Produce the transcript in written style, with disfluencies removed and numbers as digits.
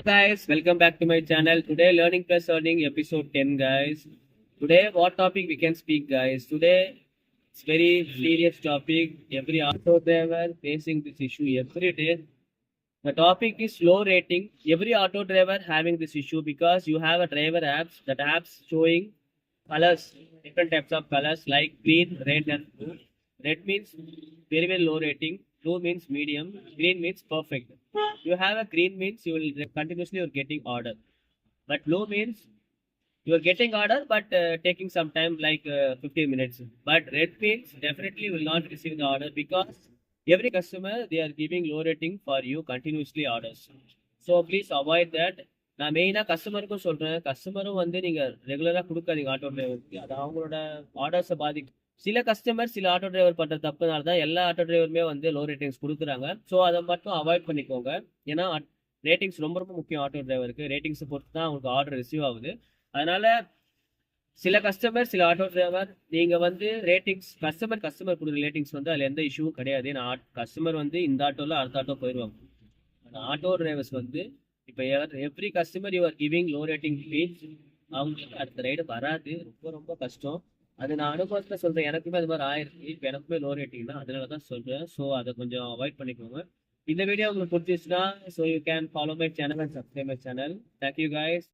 Guys, welcome back to my channel. Today, Learning Plus Earning episode 10, guys. Today, what topic we can speak, guys? Today, it's very serious topic. Every auto driver facing this issue every day. The topic is low rating. Every auto driver having this issue because you have a driver apps. That apps showing colors, different types of colors like green, red, and blue. Red means very very low rating. Blue means medium. Green means perfect. You have a green means you will continuously you're getting order, but blue means you are getting order but taking some time like 15 minutes. But red means definitely you will not receive the order because every customer they are giving low rating for you continuously orders. So please avoid that. நான் மெயினாக கஸ்டமருக்கும் சொல்கிறேன், கஸ்டமரும் வந்து நீங்கள் ரெகுலராக கொடுக்காதீங்க auto டிரைவருக்கு. அது அவங்களோட ஆர்டர்ஸை பாதிக்கும். சில கஸ்டமர் சில ஆட்டோ டிரைவர் பண்ணுற தப்புனால தான் எல்லா ஆட்டோ டிரைவருமே வந்து லோ ரேட்டிங்ஸ் கொடுக்குறாங்க. ஸோ அதை மட்டும் அவாய்ட் பண்ணிக்கோங்க. ஏன்னா ரேட்டிங்ஸ் ரொம்ப ரொம்ப முக்கியம் ஆட்டோ டிரைவருக்கு. ரேட்டிங்ஸை பொறுத்து தான் உங்களுக்கு ஆர்டர் ரிசீவ் ஆகுது. அதனால சில கஸ்டமர் சில ஆட்டோ டிரைவர் நீங்கள் வந்து ரேட்டிங்ஸ் கஸ்டமர் கொடுக்குற ரேட்டிங்ஸ் வந்து அதில் எந்த இஷ்யூவும் கிடையாது. நான் கஸ்டமர் வந்து இந்த ஆட்டோவில் அடுத்த ஆட்டோ போயிடுவாங்க. அந்த ஆட்டோ டிரைவர்ஸ் வந்து இப்போ every customer you are giving low rating fees, அவங்களுக்கு அடுத்த ரைடு வராது. ரொம்ப ரொம்ப கஷ்டம். அது நான் அனுபவத்தில் சொல்கிறேன். எனக்குமே அது மாதிரி ஆயிருக்கு. இப்போ எனக்குமே லோ ரேட்டிங் தான், அதனால தான் சொல்கிறேன். ஸோ அதை கொஞ்சம் அவாய்ட் பண்ணிக்கோங்க. இந்த வீடியோ உங்களுக்கு பிடிச்சிச்சுன்னா so you can follow my channel and subscribe my channel. Thank you guys.